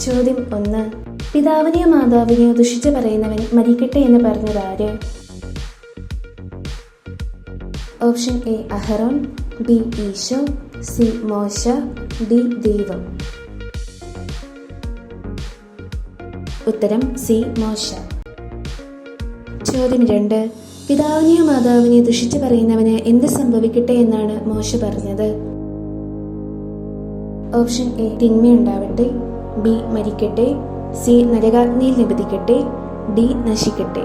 ചോദ്യം 1. പിതാവിനെയോ മാതാവിനെയോ ദുഷിച്ചു പറയുന്നവൻ മരിക്കട്ടെ എന്ന് പറഞ്ഞതാര്? ഓപ്ഷൻ എ അഹറോൻ, ബി ഈശോ, സി മോശ, ഡി ദൈവം. ഉത്തരം സി മോശ. ചോദ്യം 2. പിതാവിനെയോ മാതാവിനെയോ ദുഷിച്ചു പറയുന്നവന് എന്ത് സംഭവിക്കട്ടെ എന്നാണ് മോശ പറഞ്ഞത്? ഓപ്ഷൻ എ തിന്മയുണ്ടാവട്ടെ, ബി മരിക്കട്ടെ, സി നരകാഗ്നിയിൽ നിബന്ധിക്കട്ടെ, ഡി നശിക്കട്ടെ.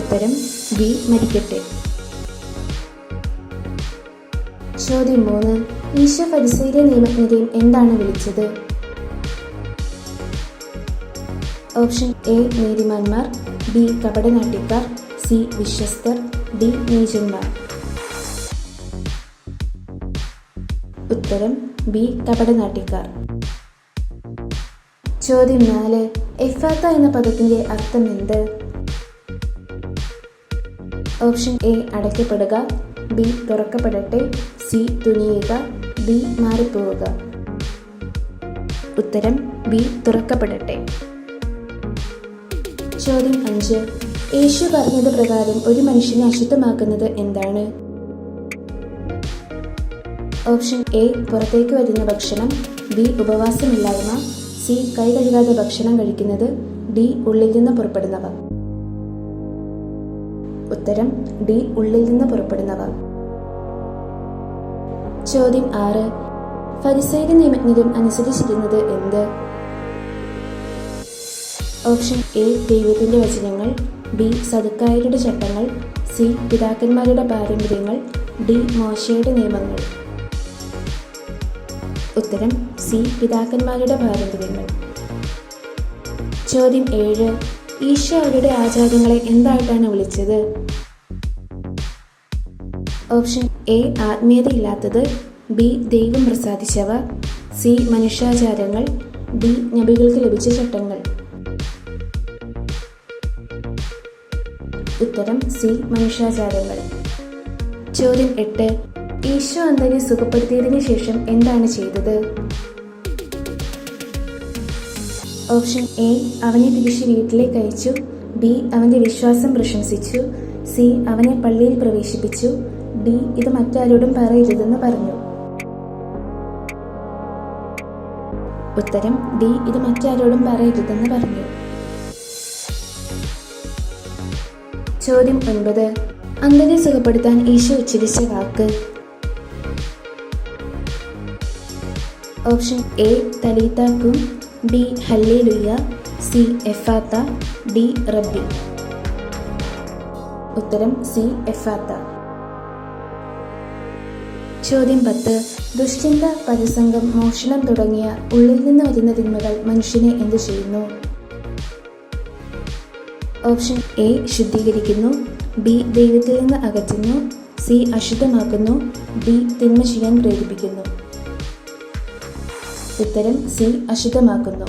ഉത്തരം ബി മരിക്കട്ടെ. ചോദ്യം 3. ഈശോ ഫരിസേയരെ നിയമജ്ഞരെയും എന്താണ് വിളിച്ചത്? ഓപ്ഷൻ എ നീതിമാന്മാർ, ബി കപടനാട്യക്കാർ, സി വിശ്വസ്തർ, ഡി നീചന്മാർ. ഉത്തരം ബി കപടനാട്യക്കാർ. ചോദ്യം 4. എഫ്ഫാത്ത എന്ന പദത്തിന്റെ അർത്ഥം എന്ത്? ഓപ്ഷൻ എ അടയ്ക്കപ്പെടുക, ബി തുറക്കപ്പെടട്ടെ, സി തുനിയുക, ഡി മാറിപ്പോവുക. ഉത്തരം ബി തുറക്കപ്പെടട്ടെ. ചോദ്യം 5. യേശു പറഞ്ഞത് പ്രകാരം ഒരു മനുഷ്യനെ അശുദ്ധമാക്കുന്നത് എന്താണ്? ഓപ്ഷൻ എ പുറത്തേക്ക് വരുന്ന ഭക്ഷണം, ബി ഉപവാസമില്ലായ്മ, സി കൈ കഴുകാതെ ഭക്ഷണം കഴിക്കുന്നത്, ഡി ഉള്ളിൽ നിന്ന് പുറപ്പെടുന്നവ. ഉത്തരം ഡി ഉള്ളിൽ നിന്ന് പുറപ്പെടുന്നവ. ചോദ്യം 6. ഫരിസേയരും നിയമജ്ഞരും അനുസരിച്ചിരുന്നത് എന്ത്? ഓപ്ഷൻ എ ദൈവത്തിന്റെ വചനങ്ങൾ, ബി സദുക്കായരുടെ ചട്ടങ്ങൾ, സി പിതാക്കന്മാരുടെ പാരമ്പര്യങ്ങൾ, ഡി മോശയുടെ നിയമങ്ങൾ. ഉത്തരം സി പിതാക്കന്മാരുടെ പാരമ്പര്യങ്ങൾ. ചോദ്യം 7. ഈശോ അവരുടെ ആചാരങ്ങളെ എന്തായിട്ടാണ് വിളിച്ചത്? ഓപ്ഷൻ എ ആത്മീയതയില്ലാത്തത്, ബി ദൈവം പ്രസാദിച്ചവ, സി മനുഷ്യാചാരങ്ങൾ, ഡി നബികൾക്ക് ലഭിച്ച ചട്ടങ്ങൾ. ഉത്തരം സി മനുഷ്യാചാരങ്ങൾ. ചോദ്യം 8. ഈശോ അന്ധനെ സുഖപ്പെടുത്തിയതിനു ശേഷം എന്താണ് ചെയ്തത്? ഓപ്ഷൻ എ അവനെ തിരിച്ച് വീട്ടിലേക്ക് അയച്ചു, ബി അവന്റെ വിശ്വാസം പ്രശംസിച്ചു, സി അവനെ പള്ളിയിൽ പ്രവേശിപ്പിച്ചു, ഡി ഇത് മറ്റാരോടും പറയരുതെന്ന് പറഞ്ഞു. ഉത്തരം ഡി ഇത് മറ്റാരോടും പറയരുതെന്ന് പറഞ്ഞു. ചോദ്യം 9. അന്ധനെ സുഖപ്പെടുത്താൻ ഈശോ ഉച്ചരിച്ച വാക്ക്? ഓപ്ഷൻ എ തലീത്ത കും, B hallelujah, C Ephphatha, D റബ്ബി. ഉത്തരം സി എഫാത്ത. ചോദ്യം 10. ദുശ്ചിന്ത, പരിസംഗം, മോഷണം തുടങ്ങിയ ഉള്ളിൽ നിന്ന് വരുന്ന തിന്മകൾ മനുഷ്യനെ എന്തു ചെയ്യുന്നു? ഓപ്ഷൻ എ ശുദ്ധീകരിക്കുന്നു, ബി ദൈവത്തിൽ നിന്ന് അകറ്റുന്നു, സി അശുദ്ധമാക്കുന്നു, ഡി തിന്മ ചെയ്യാൻ പ്രേരിപ്പിക്കുന്നു. ഉത്തരം സി അശുദ്ധമാക്കുന്നു.